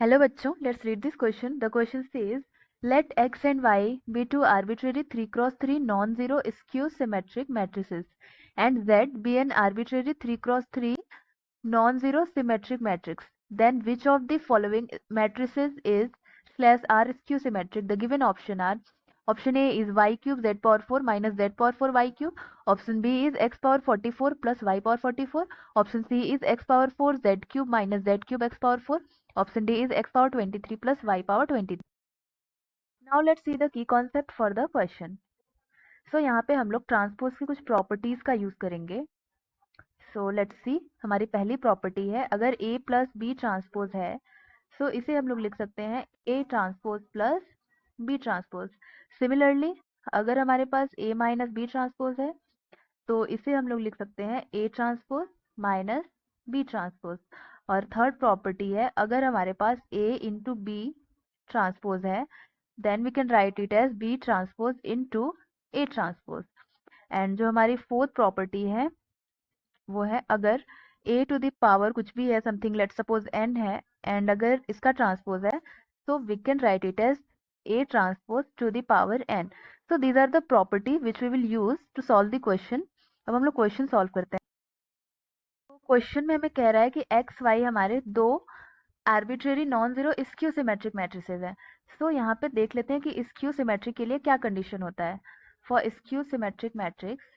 Hello बच्चों, let's read this question. The question says, let X and Y be two arbitrary 3 cross 3 non-zero skew symmetric matrices and Z be an arbitrary 3 cross 3 non-zero symmetric matrix. Then which of the following matrices is /R skew symmetric? The given option are: option A is y cube z power 4 minus z power 4 y cube. Option B is x power 44 plus y power 44. Option C is x power 4 z cube minus z cube x power 4. Option D is x power 23 plus y power 23. Now let's see the key concept for the question. So यहाँ पे हम लोग transpose की कुछ properties का use करेंगे. So let's see. हमारी पहली प्रॉपर्टी है, अगर A प्लस बी ट्रांसपोज है सो इसे हम लोग लिख सकते हैं A transpose plus B transpose. Similarly अगर हमारे पास A माइनस बी ट्रांसपोज है तो इसे हम लोग लिख सकते हैं A transpose minus B transpose. और थर्ड प्रॉपर्टी है, अगर हमारे पास A इंटू बी ट्रांसपोज है then we can write it as B transpose into A transpose. And जो हमारी फोर्थ प्रॉपर्टी है वो है, अगर a टू द पावर कुछ भी है, समथिंग लेट सपोज n है, एंड अगर इसका ट्रांसपोज है तो we can write it as a transpose to the power n. So these are the property which we will use to solve the question. अब हम लोग क्वेश्चन सॉल्व करते हैं. तो क्वेश्चन में हमें कह रहा है कि एक्स वाई हमारे दो arbitrary non zero skew symmetric matrices हैं. सो यहाँ पे देख लेते हैं कि स्क्यू सिमेट्रिक के लिए क्या कंडीशन होता है. फॉर स्क्यू सिमेट्रिक मैट्रिक्स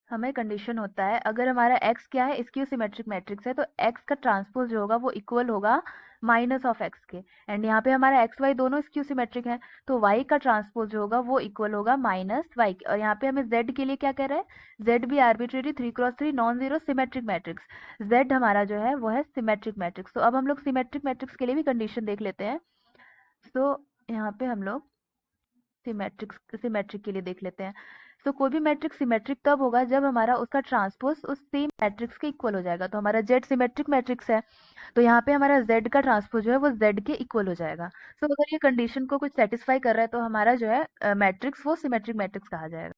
हमें कंडीशन होता है, अगर हमारा x क्या है, स्क्यू सिमेट्रिक मैट्रिक्स है, तो x का ट्रांसपोज जो होगा वो इक्वल होगा माइनस ऑफ x के. एंड यहाँ पे हमारा एक्स वाई दोनों स्क्यू सिमेट्रिक है तो y का ट्रांसपोज जो होगा वो इक्वल होगा माइनस y के. और यहाँ पे हमें z के लिए क्या कह रहा है, z भी arbitrary 3 cross 3 non zero symmetric matrix. z हमारा जो है वो है सिमेट्रिक मैट्रिक्स. तो अब हम लोग सिमेट्रिक मैट्रिक्स के लिए भी कंडीशन देख लेते हैं. तो यहाँ पे हम लोग सिमेट्रिक के लिए देख लेते हैं. तो कोई भी मैट्रिक्स सिमेट्रिक तब होगा जब हमारा उसका ट्रांसपोज उस सेम मैट्रिक्स के इक्वल हो जाएगा. तो हमारा जेड सिमेट्रिक मैट्रिक्स है तो यहाँ पे हमारा जेड का ट्रांसपोज जो है वो जेड के इक्वल हो जाएगा. तो अगर ये कंडीशन को कुछ सेटिस्फाई कर रहा है तो हमारा जो है मैट्रिक्स वो सिमेट्रिक मैट्रिक्स कहा जाएगा.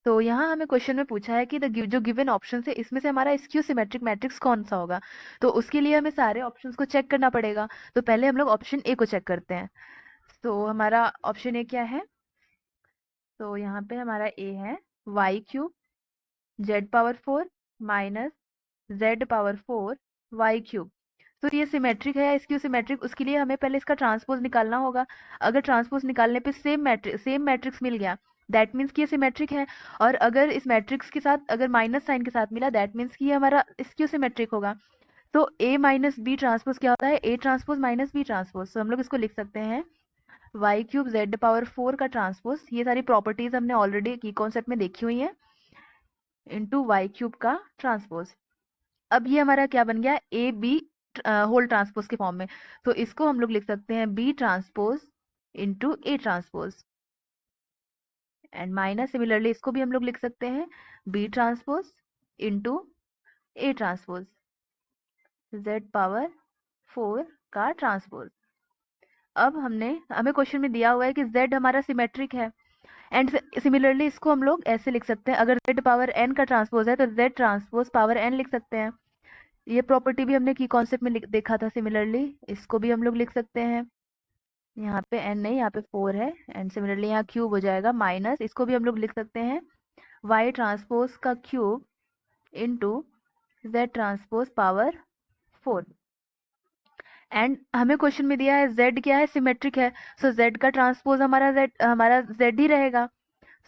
तो यहाँ हमें क्वेश्चन में पूछा है कि जो गिवन ऑप्शन है इसमें से हमारा स्क्यू सिमेट्रिक मैट्रिक्स कौन सा होगा. तो उसके लिए हमें सारे ऑप्शंस को चेक करना पड़ेगा. तो पहले हम लोग ऑप्शन ए को चेक करते हैं. तो हमारा ऑप्शन ए क्या है, तो यहाँ पे हमारा ए है Y cube Z power 4 minus Z power 4 Y cube. तो ये सिमेट्रिक है या स्क्यू सिमेट्रिक, उसके लिए हमें पहले इसका ट्रांसपोज निकालना होगा. अगर ट्रांसपोज निकालने पे सेम मैट्रिक्स मिल गया दैट मीन्स कि ये सिमेट्रिक है. और अगर इस मैट्रिक्स के साथ अगर माइनस साइन के साथ मिला दैट मीन्स कि ये हमारा स्क्यू सिमेट्रिक होगा. तो ए माइनस बी ट्रांसपोज क्या होता है, A transpose minus B transpose. तो हम लोग इसको लिख सकते हैं वाई क्यूब जेड पावर 4 का ट्रांसपोज. ये सारी प्रॉपर्टीज हमने ऑलरेडी की कॉन्सेप्ट में देखी हुई है, इंटू वाई क्यूब का ट्रांसपोज. अब ये हमारा क्या बन गया, ए बी होल ट्रांसपोज के फॉर्म में. तो इसको हम लोग लिख सकते हैं B transpose into A transpose. And minus similarly इसको भी हम लोग लिख सकते हैं B transpose into A transpose Z power 4 का ट्रांसपोज. अब हमें क्वेश्चन में दिया हुआ है कि z हमारा सिमेट्रिक है. एंड सिमिलरली इसको हम लोग ऐसे लिख सकते हैं, अगर z पावर n का ट्रांसपोज है तो z ट्रांसपोज पावर n लिख सकते हैं. ये प्रॉपर्टी भी हमने की कॉन्सेप्ट में देखा था. सिमिलरली इसको भी हम लोग लिख सकते हैं, यहाँ पे n नहीं यहाँ पे 4 है. एंड सिमिलरली यहाँ क्यूब हो जाएगा माइनस, इसको भी हम लोग लिख सकते हैं y ट्रांसपोज का cube into z transpose power 4. And हमें क्वेश्चन में दिया है z क्या है, सिमेट्रिक है. सो z का ट्रांसपोज हमारा z ही रहेगा.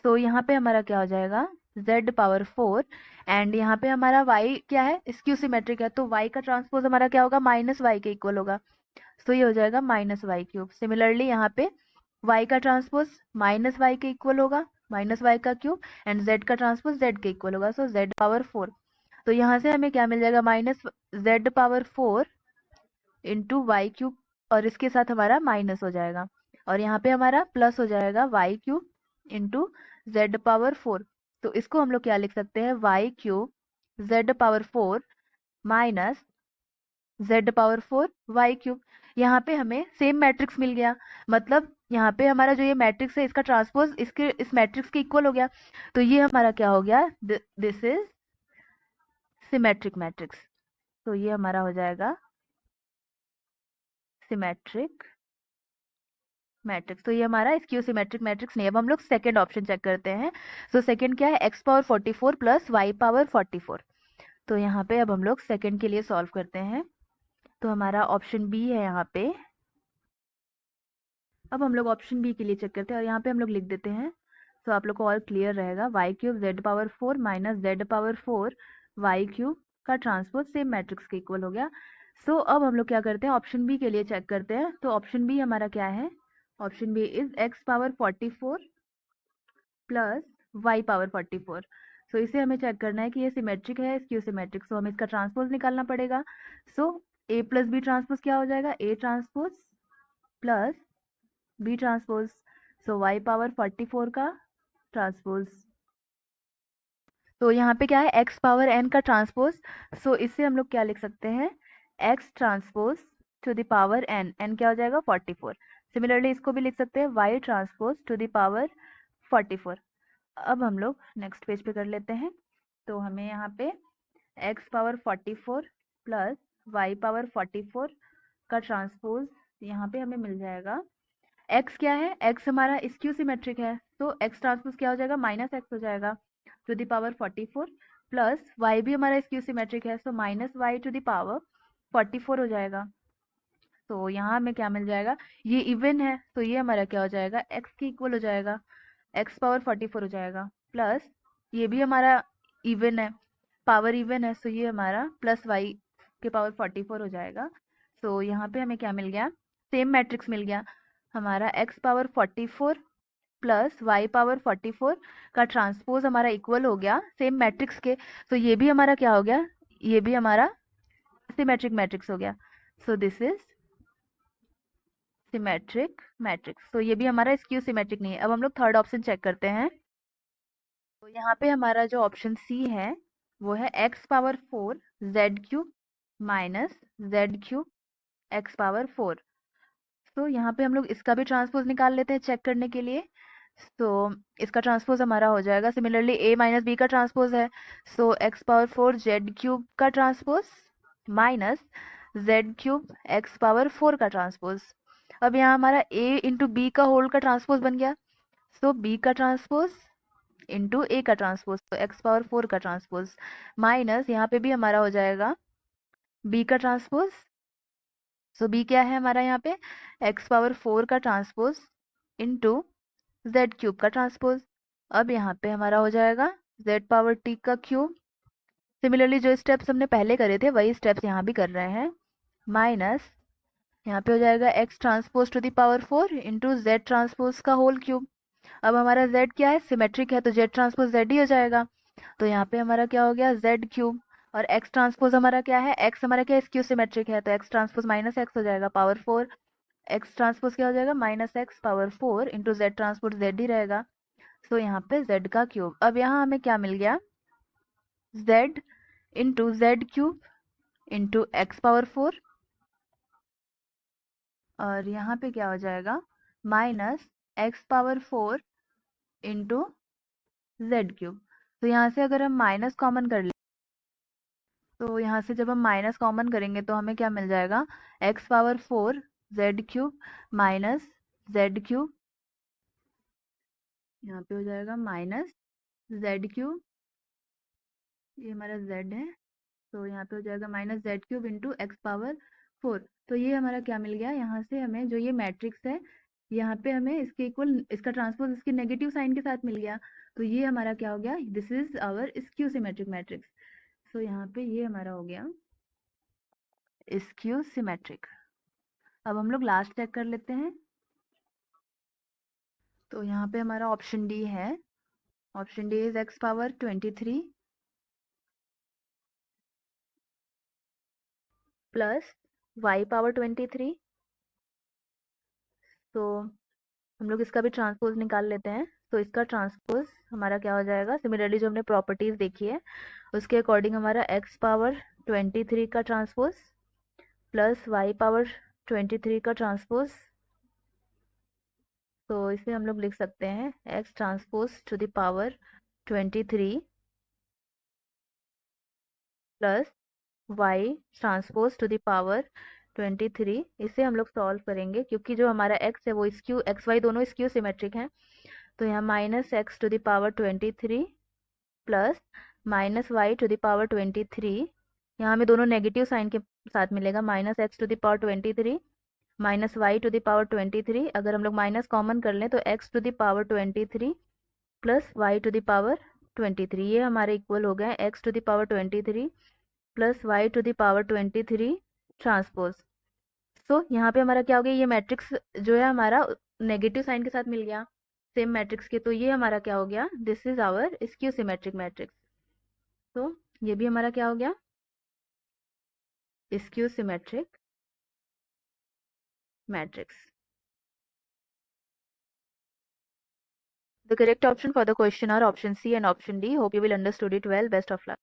सो यहाँ पे हमारा क्या हो जाएगा z पावर 4. एंड यहाँ पे हमारा y क्या है, स्क्यू सिमेट्रिक है, तो y का ट्रांसपोज हमारा क्या होगा, माइनस y के इक्वल होगा. तो ये हो जाएगा माइनस वाई क्यूब. सिमिलरली यहाँ पे y का ट्रांसपोज माइनस y के इक्वल होगा, माइनस y का क्यूब. एंड z का ट्रांसपोज z के इक्वल होगा, सो z पावर 4. तो यहाँ से हमें क्या मिल जाएगा, minus z power 4 into Y cube, और इसके साथ हमारा माइनस हो जाएगा. और यहाँ पे हमारा प्लस हो जाएगा Y cube into Z power 4. तो इसको हम लोग क्या लिख सकते हैं, Y cube Z power 4 minus Z power 4 Y cube. यहाँ पे हमें सेम मैट्रिक्स मिल गया, मतलब यहाँ पे हमारा जो ये मैट्रिक्स है इसका ट्रांसपोज इस मैट्रिक्स के इक्वल हो गया. तो ये हमारा क्या हो गया, दिस इज सिमेट्रिक मैट्रिक्स. तो ये हमारा हो जाएगा सिमेट्रिक मैट्रिक्स। तो ये हमारा स्क्यू सिमेट्रिक मैट्रिक्स नहीं है। अब हम लोग सेकंड ऑप्शन चेक करते हैं। तो सेकंड क्या है, x power 44 plus y power 44। तो यहाँ पे अब हम लोग सेकंड के लिए सॉल्व करते हैं। तो हमारा ऑप्शन बी है यहाँ पे। अब हम लोग ऑप्शन बी के लिए चेक करते हैं और यहाँ पे हम लोग लिख देते हैं, तो आप लोग को और क्लियर रहेगा। Y cube Z power 4 minus Z power 4 Y cube का ट्रांसपोज सेम मैट्रिक्स के इक्वल हो गया। सो अब हम लोग क्या करते हैं, ऑप्शन बी के लिए चेक करते हैं। तो ऑप्शन बी हमारा क्या है, option B is X power 44 plus Y power 44। So इसे हमें चेक करना है कि ये सिमेट्रिक है, स्क्यू सिमेट्रिक। सो हमें इसका ट्रांसपोज निकालना पड़ेगा। So A plus B transpose क्या हो जाएगा, A transpose plus B transpose. So Y power 44 का ट्रांसपोज। तो यहाँ पे क्या है, x पावर n का ट्रांसपोज। सो इससे हम लोग क्या लिख सकते हैं, x transpose to the power n, n क्या हो जाएगा 44। सिमिलरली इसको भी लिख सकते हैं y transpose to the power 44। अब हम लोग नेक्स्ट पेज पे कर लेते हैं। तो हमें यहाँ पे x power 44 plus y power 44 का ट्रांसपोज यहाँ पे हमें मिल जाएगा। x क्या है, x हमारा स्क्यू सिमेट्रिक है, तो x ट्रांसपोज क्या हो जाएगा, माइनस x हो जाएगा to the power 44 plus y भी हमारा स्क्यू सिमेट्रिक है, so minus y to the power 44 हो जाएगा। तो यहाँ हमें क्या मिल जाएगा, ये इवन है तो ये हमारा क्या हो जाएगा, x के इक्वल हो जाएगा, x पावर 44 हो जाएगा। प्लस ये भी हमारा इवन है, पावर इवन है, सो ये हमारा प्लस y के पावर 44 हो जाएगा। सो यहाँ पे हमें क्या मिल गया, सेम मैट्रिक्स मिल गया हमारा, x power 44 plus Y power 44 का ट्रांसपोज हमारा इक्वल हो गया सेम मैट्रिक्स के। तो ये भी हमारा क्या हो गया, ये भी हमारा सिमेट्रिक मैट्रिक्स हो गया। So this is symmetric matrix. तो ये भी हमारा स्क्यू सिमेट्रिक नहीं है। अब हम लोग थर्ड ऑप्शन चेक करते हैं। तो यहाँ पे हमारा जो ऑप्शन सी है वो है x power 4 Z cube minus Z cube x power 4। तो यहाँ पे हम लोग इसका भी ट्रांसपोज निकाल लेते हैं चेक करने के लिए। तो इसका ट्रांसपोज हमारा हो जाएगा, सिमिलरली a माइनस बी का ट्रांसपोज है, सो एक्स पावर 4 जेड क्यूब का transpose minus Z cube x power 4 का ट्रांसपोज। अब यहाँ हमारा a इंटू बी का होल का ट्रांसपोज बन गया, सो b का ट्रांसपोज इंटू a का ट्रांसपोज, तो एक्स पावर 4 का ट्रांसपोज माइनस यहाँ पे भी हमारा हो जाएगा b का ट्रांसपोज। सो b क्या है हमारा यहाँ पे, एक्स पावर 4 का ट्रांसपोज इंटू जेड क्यूब का ट्रांसपोज। अब यहाँ पे हमारा हो जाएगा जेड पावर टी का क्यूब। सिमिलरली जो स्टेप्स हमने पहले करे थे वही स्टेप्स यहाँ भी कर रहे हैं, माइनस यहाँ पे हो जाएगा X transpose to the power 4 into Z transpose का होल क्यूब। अब हमारा जेड क्या है, सिमेट्रिक है, तो जेड ट्रांसपोज जेड ही हो जाएगा। तो यहाँ पे हमारा क्या हो गया, जेड क्यूब। और एक्स ट्रांसपोज हमारा क्या है, एक्स हमारा क्या है, स्क्यू सिमेट्रिक है, तो एक्स ट्रांसपोज माइनस एक्स हो जाएगा पावर 4। एक्स ट्रांसपोज क्या हो जाएगा, minus X power 4 into Z transpose Z ही रहेगा। सो यहाँ पे z का क्यूब। अब यहाँ हमें क्या मिल गया, z into Z cube into x power 4, और यहाँ पे क्या हो जाएगा, minus X power 4 into Z cube. तो यहाँ से अगर हम माइनस कॉमन कर ले, तो यहाँ से जब हम माइनस कॉमन करेंगे तो हमें क्या मिल जाएगा, x power 4 Z cube minus Z cube, यहाँ पे हो जाएगा माइनस जेड क्यूब, ये हमारा z है, तो यहाँ पे हो जाएगा minus Z cube into x power 4। तो ये हमारा क्या मिल गया, यहाँ से हमें जो ये मैट्रिक्स है यहाँ पे हमें इसके इक्वल इसका ट्रांसपोज इसके नेगेटिव साइन के साथ मिल गया। तो ये हमारा क्या हो गया, this is our skew symmetric matrix. So यहाँ पे ये हमारा हो गया स्क्यू सिमेट्रिक। अब हम लोग लास्ट चेक कर लेते हैं। तो यहाँ पे हमारा ऑप्शन डी है, option D is X power 23 plus Y power 23। तो हम लोग इसका भी ट्रांसपोज निकाल लेते हैं। तो इसका ट्रांसपोज हमारा क्या हो जाएगा, सिमिलरली जो हमने प्रॉपर्टीज देखी है उसके अकॉर्डिंग हमारा एक्स पावर 23 का ट्रांसपोज प्लस वाई पावर 23 का ट्रांसपोज। तो इसे हम लोग लिख सकते हैं X transpose to the power 23 plus y transpose to the power 23। इसे हम लोग सॉल्व करेंगे क्योंकि जो हमारा x है वो स्क्यू एक्स वाई दोनों स्क्यू सिमेट्रिक हैं। तो यहाँ minus X to the power 23 plus minus Y to the power 23। यहाँ हमें दोनों नेगेटिव साइन के साथ मिलेगा, minus X to the power 23 minus Y to the power 23। अगर हम लोग माइनस कॉमन कर लें तो X to the power 23 plus Y to the power 23, ये हमारे इक्वल हो गए x to the power 23 plus Y to the power 23 transpose. So यहाँ पे हमारा क्या हो गया, ये मैट्रिक्स जो है हमारा नेगेटिव साइन के साथ मिल गया सेम मैट्रिक्स के, तो ये हमारा क्या हो गया, this is our skew symmetric matrix. तो ये भी हमारा क्या हो गया, skew symmetric matrix. The correct option for the question are option C and option D. Hope you will understood it well. Best of luck.